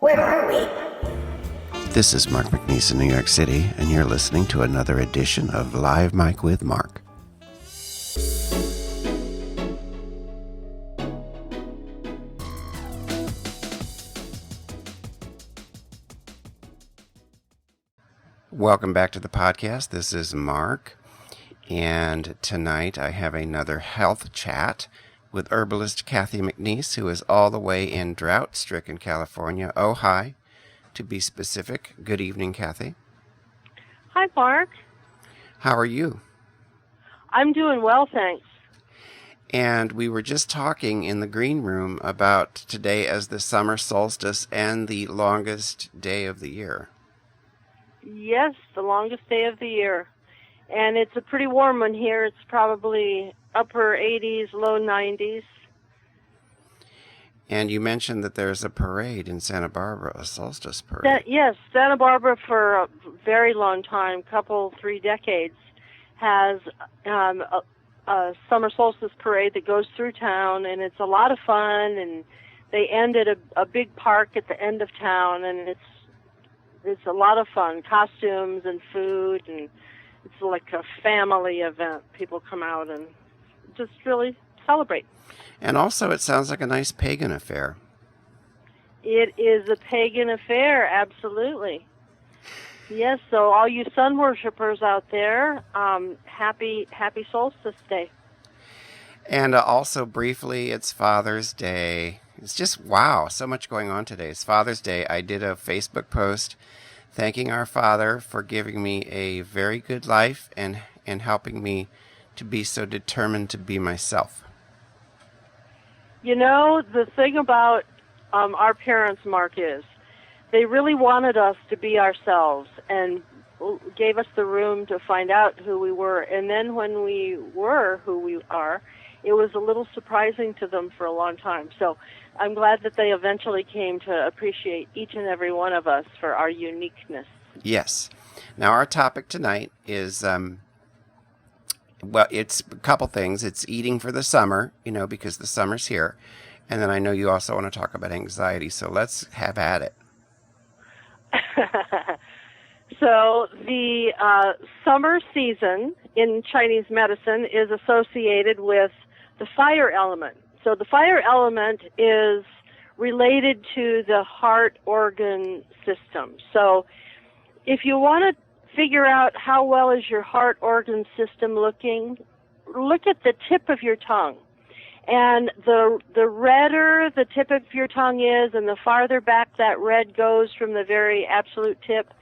Where are we? This is Mark McNease in New York City, and you're listening to another edition of Live Mic with Mark. Welcome back to the podcast. This is Mark, and tonight I have another health chat with Herbalist Cathy McNease, who is all the way in drought-stricken California, Ojai, to be specific. Good evening, Cathy. Hi, Mark. How are you? I'm doing well, thanks. And we were just talking in the green room about today as the summer solstice and the longest day of the year. Yes, the longest day of the year. And it's a pretty warm one here. It's probably upper 80s, low 90s. And you mentioned that there's a parade in Santa Barbara, a solstice parade. Yes, Santa Barbara for a very long time, 3 decades, has a summer solstice parade that goes through town, and it's a lot of fun, and they end at a big park at the end of town, and it's a lot of fun, costumes and food, and it's like a family event. People come out and just really celebrate. And also, it sounds like a nice pagan affair. It is a pagan affair, absolutely. Yes, so all you sun worshipers out there, happy Solstice Day. And also, briefly, it's Father's Day. It's just, wow, so much going on today. It's Father's Day. I did a Facebook post thanking our Father for giving me a very good life and helping me to be so determined to be myself. You know, the thing about our parents, Mark, is they really wanted us to be ourselves and gave us the room to find out who we were. And then when we were who we are, it was a little surprising to them for a long time. So I'm glad that they eventually came to appreciate each and every one of us for our uniqueness. Yes. Now, our topic tonight is, it's a couple things. It's eating for the summer, because the summer's here. And then I know you also want to talk about anxiety, so let's have at it. So the summer season in Chinese medicine is associated with the fire element. So the fire element is related to the heart organ system. So if you want to figure out how well is your heart organ system looking, look at the tip of your tongue. And the redder the tip of your tongue is, and the farther back that red goes from the very absolute tip,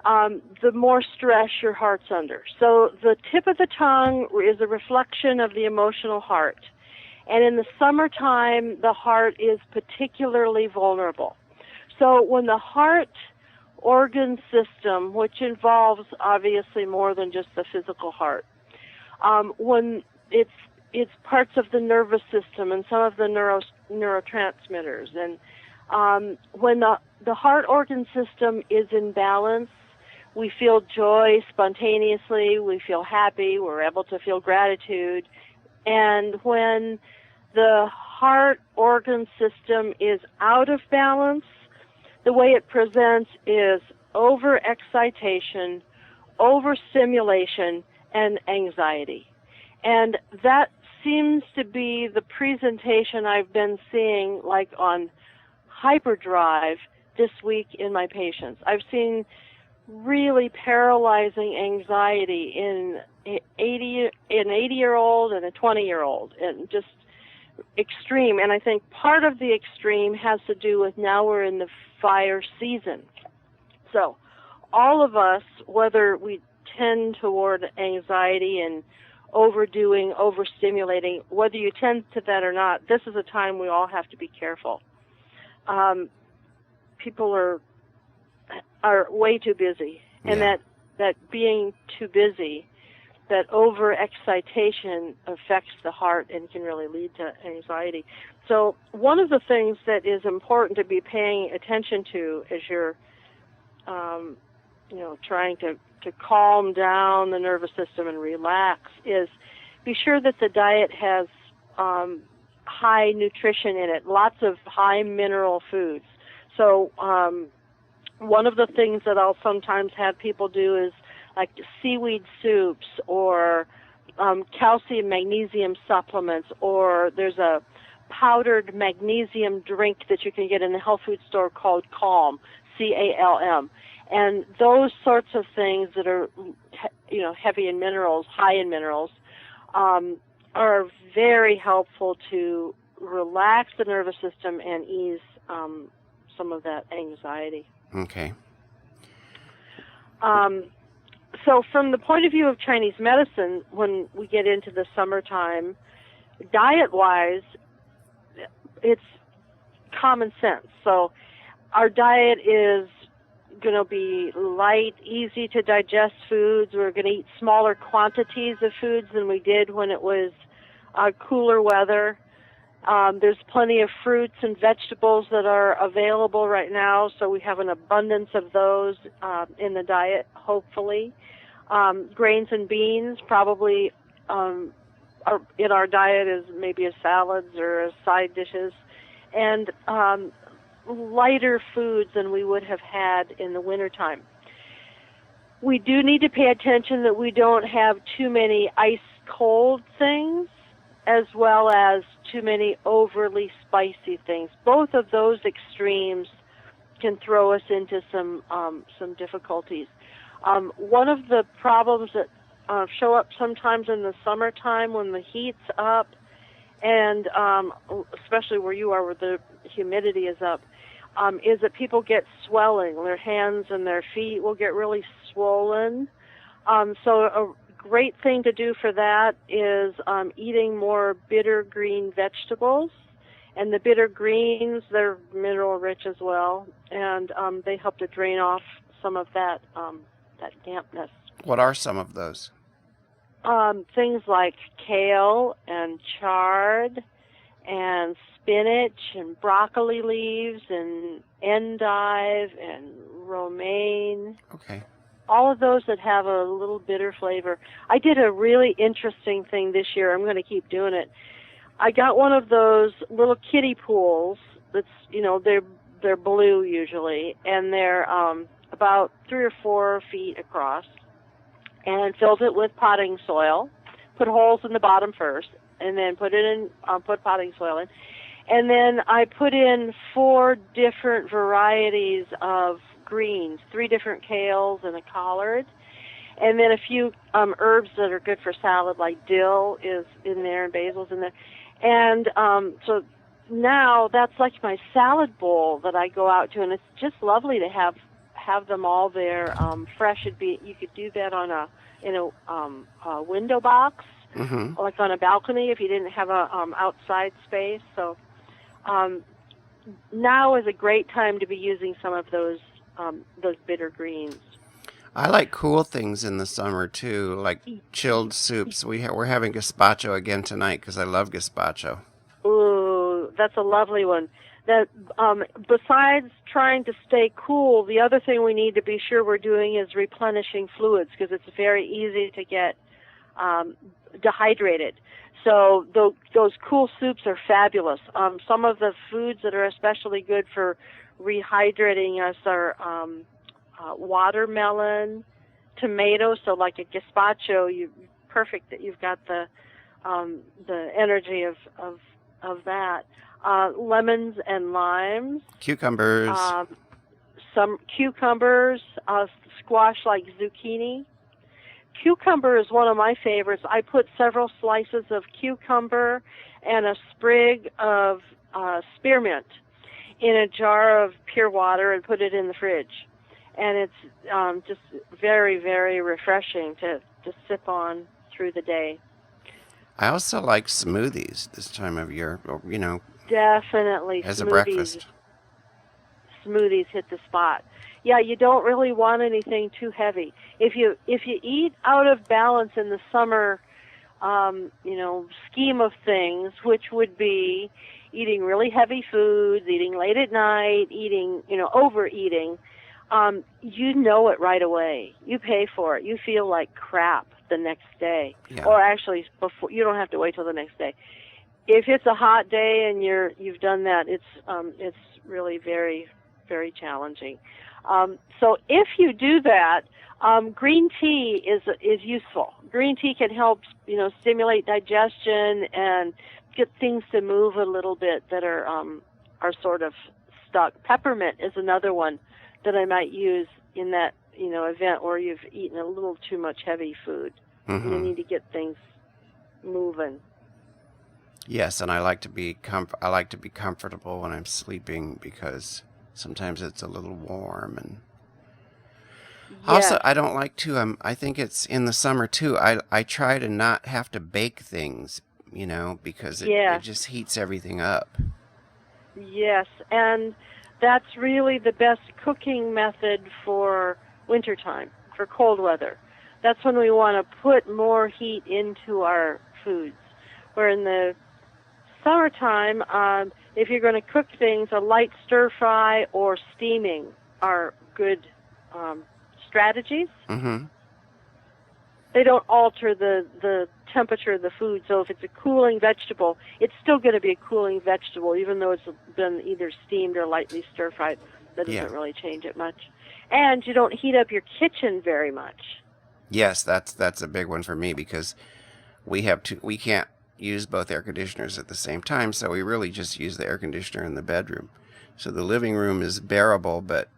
the more stress your heart's under. So the tip of the tongue is a reflection of the emotional heart. And in the summertime, the heart is particularly vulnerable. So when the heart organ system, which involves obviously more than just the physical heart, when it's parts of the nervous system and some of the neurotransmitters, and when the heart organ system is in balance, we feel joy spontaneously, we feel happy, we're able to feel gratitude. And when the heart organ system is out of balance, the way it presents is overexcitation, overstimulation, and anxiety. And that seems to be the presentation I've been seeing, like on hyperdrive this week in my patients. I've seen really paralyzing anxiety in an 80-year-old and a 20-year-old, and just extreme. And I think part of the extreme has to do with now we're in the fire season. So all of us, whether we tend toward anxiety and overdoing, overstimulating, whether you tend to that or not, this is a time we all have to be careful. People are way too busy, and that being too busy, that overexcitation affects the heart and can really lead to anxiety. So one of the things that is important to be paying attention to as you're trying to calm down the nervous system and relax is be sure that the diet has high nutrition in it, lots of high mineral foods. So one of the things that I'll sometimes have people do is like seaweed soups or calcium magnesium supplements, or there's a powdered magnesium drink that you can get in the health food store called Calm, CALM. And those sorts of things that are, heavy in minerals, high in minerals, are very helpful to relax the nervous system and ease some of that anxiety. Okay. So from the point of view of Chinese medicine, when we get into the summertime, diet-wise, it's common sense. So our diet is going to be light, easy to digest foods. We're going to eat smaller quantities of foods than we did when it was cooler weather. There's plenty of fruits and vegetables that are available right now, so we have an abundance of those in the diet, hopefully. Grains and beans probably are in our diet as maybe as salads or as side dishes, and lighter foods than we would have had in the wintertime. We do need to pay attention that we don't have too many ice-cold things, as well as too many overly spicy things. Both of those extremes can throw us into some difficulties. One of the problems that show up sometimes in the summertime when the heat's up, and especially where you are, where the humidity is up, is that people get swelling. Their hands and their feet will get really swollen. So a great thing to do for that is eating more bitter green vegetables. And the bitter greens, they're mineral rich as well, and they help to drain off some of that dampness. What are some of those? Things like kale and chard and spinach and broccoli leaves and endive and romaine. Okay. All of those that have a little bitter flavor. I did a really interesting thing this year. I'm going to keep doing it. I got one of those little kiddie pools that's, they're blue usually, and they're about 3 or 4 feet across, and filled it with potting soil, put holes in the bottom first, and then put potting soil in. And then I put in 4 different varieties of greens, 3 different kales and a collard, and then a few herbs that are good for salad, like dill is in there and basil's in there. And so now that's like my salad bowl that I go out to, and it's just lovely to have them all there fresh. You could do that in a window box, Mm-hmm. like on a balcony if you didn't have a outside space. So now is a great time to be using some of those bitter greens. I like cool things in the summer too, like chilled soups. We're having gazpacho again tonight because I love gazpacho. Ooh, that's a lovely one. That besides trying to stay cool, the other thing we need to be sure we're doing is replenishing fluids, because it's very easy to get dehydrated. So those cool soups are fabulous. Some of the foods that are especially good for rehydrating us are watermelon, tomato. So like a gazpacho, perfect that you've got the energy of that. Lemons and limes. Cucumbers. Some cucumbers, squash like zucchini. Cucumber is one of my favorites. I put several slices of cucumber and a sprig of spearmint in a jar of pure water and put it in the fridge. And it's just very, very refreshing to sip on through the day. I also like smoothies this time of year, Definitely as smoothies. a breakfast. Smoothies hit the spot. Yeah, you don't really want anything too heavy. If you eat out of balance in the summer, scheme of things, which would be eating really heavy foods, eating late at night, overeating, you know it right away. You pay for it. You feel like crap the next day, Yeah. or actually before. You don't have to wait till the next day. If it's a hot day and you've done that, it's really very, very challenging. So if you do that, green tea is useful. Green tea can help, stimulate digestion and get things to move a little bit that are sort of stuck. Peppermint is another one that I might use in that, event where you've eaten a little too much heavy food. Mm-hmm. You need to get things moving. Yes, and I like to be comfortable when I'm sleeping because sometimes it's a little warm. And also, I don't like to. I think it's in the summer too. I try to not have to bake things, because it just heats everything up. Yes, and that's really the best cooking method for wintertime, for cold weather. That's when we want to put more heat into our foods. Where in the summertime, if you're going to cook things, a light stir fry or steaming are good strategies. Mm-hmm. They don't alter the temperature of the food, so if it's a cooling vegetable, it's still going to be a cooling vegetable, even though it's been either steamed or lightly stir-fried. That doesn't really change it much. And you don't heat up your kitchen very much. Yes, that's a big one for me because we can't use both air conditioners at the same time, so we really just use the air conditioner in the bedroom. So the living room is bearable, but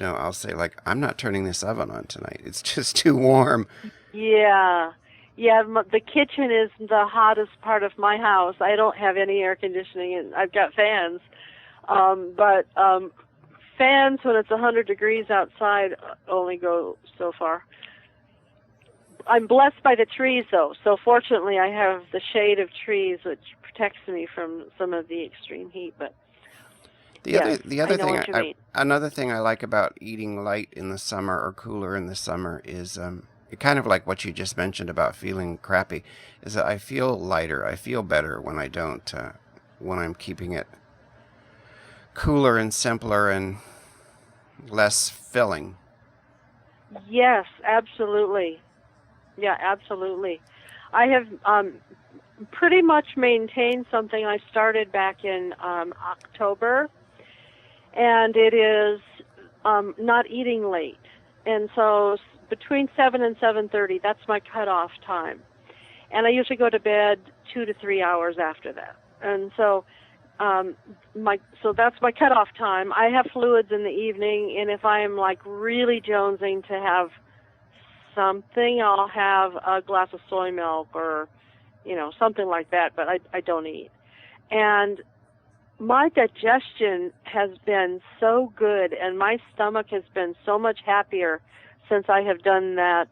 I'll say, I'm not turning this oven on tonight. It's just too warm. Yeah. The kitchen is the hottest part of my house. I don't have any air conditioning, and I've got fans. But fans, when it's 100 degrees outside, only go so far. I'm blessed by the trees, though. So fortunately, I have the shade of trees, which protects me from some of the extreme heat. But another thing I like about eating light in the summer or cooler in the summer is kind of like what you just mentioned about feeling crappy, is that I feel lighter. I feel better when I don't, when I'm keeping it cooler and simpler and less filling. Yes, absolutely. Yeah, absolutely. I have pretty much maintained something I started back in October, and it is not eating late. And so between 7 and 7:30, that's my cutoff time. And I usually go to bed 2 to 3 hours after that. And so so that's my cutoff time. I have fluids in the evening, and if I'm really jonesing to have something, I'll have a glass of soy milk or something like that, but I don't eat. And my digestion has been so good, and my stomach has been so much happier since I have done that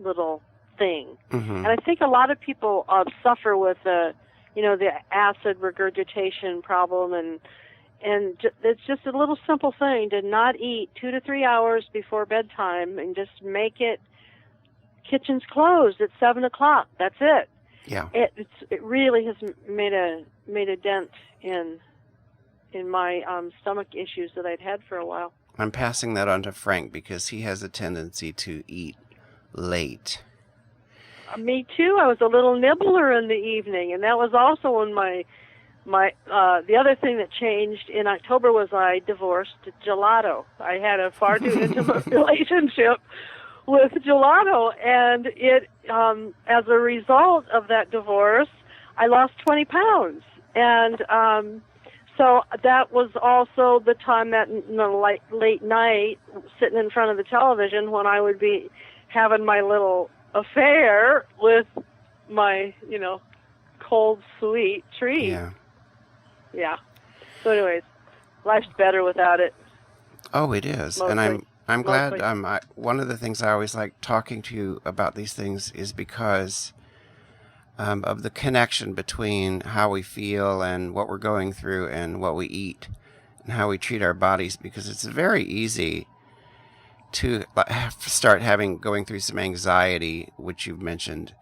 little thing. Mm-hmm. And I think a lot of people suffer with the acid regurgitation problem, and it's just a little simple thing to not eat 2 to 3 hours before bedtime and just make it. Kitchen's closed at 7 o'clock. That's it. Yeah. It really has made a dent in my stomach issues that I'd had for a while. I'm passing that on to Frank because he has a tendency to eat late. Me too. I was a little nibbler in the evening, and that was also when my the other thing that changed in October was I divorced gelato. I had a far too intimate relationship with gelato, and it as a result of that divorce, I lost 20 pounds, and so that was also the time that late night, sitting in front of the television, when I would be having my little affair with my, cold, sweet treat. Yeah. So anyways, life's better without it. Oh, it is. Mostly. And I'm glad. One of the things I always like talking to you about these things is because of the connection between how we feel and what we're going through and what we eat and how we treat our bodies, because it's very easy to start going through some anxiety, which you've mentioned,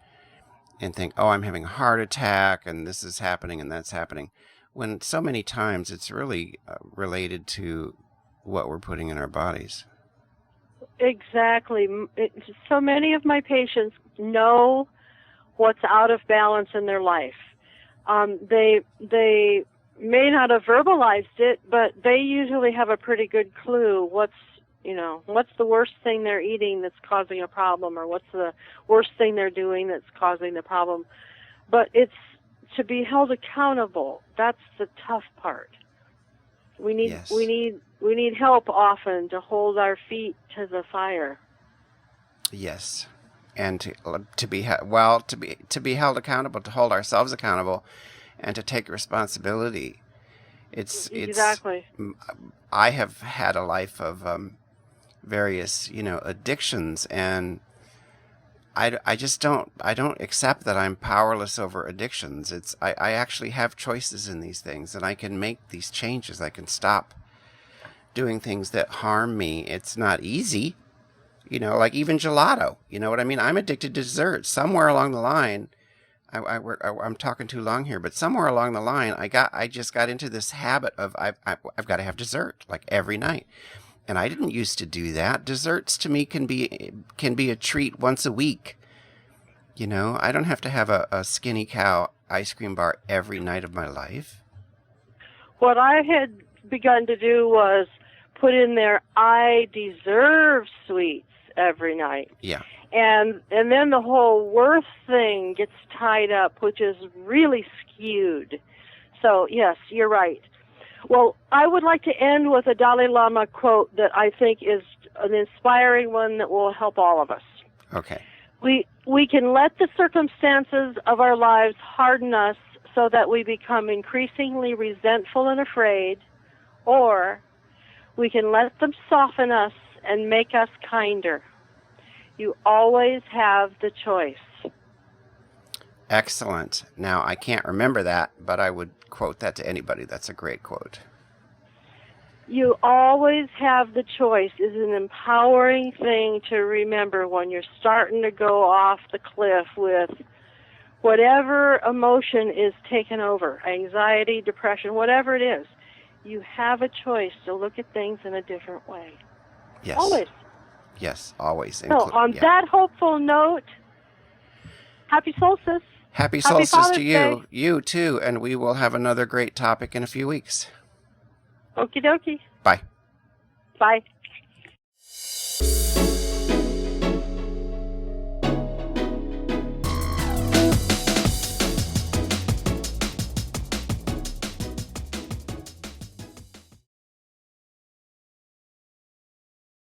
and think, oh, I'm having a heart attack and this is happening and that's happening, when so many times it's really related to what we're putting in our bodies. Exactly. So many of my patients know what's out of balance in their life. They may not have verbalized it, but they usually have a pretty good clue what's the worst thing they're eating that's causing a problem, or what's the worst thing they're doing that's causing the problem. But it's to be held accountable. That's the tough part. We need help often to hold our feet to the fire. Yes. And to be held accountable, to hold ourselves accountable, and to take responsibility. Exactly. I have had a life of various, addictions, and I just don't accept that I'm powerless over addictions. I actually have choices in these things, and I can make these changes. I can stop doing things that harm me. It's not easy, like even gelato. You know what I mean? I'm addicted to dessert. Somewhere along the line, I'm talking too long here, but somewhere along the line, I just got into this habit of I've got to have dessert like every night. And I didn't used to do that. Desserts to me can be a treat once a week. I don't have to have a Skinny Cow ice cream bar every night of my life. What I had begun to do was put in there, I deserve sweets every night. Yeah. And then the whole worth thing gets tied up, which is really skewed. So, yes, you're right. Well, I would like to end with a Dalai Lama quote that I think is an inspiring one that will help all of us. Okay. We can let the circumstances of our lives harden us so that we become increasingly resentful and afraid, or we can let them soften us and make us kinder. You always have the choice. Excellent. Now, I can't remember that, but I would quote that to anybody. That's a great quote. You always have the choice is an empowering thing to remember when you're starting to go off the cliff with whatever emotion is taken over, anxiety, depression, whatever it is. You have a choice to look at things in a different way. Yes. Always. Yes, always. So on that hopeful note, happy solstice. Happy solstice to you. Day. You too. And we will have another great topic in a few weeks. Okie dokie. Bye. Bye.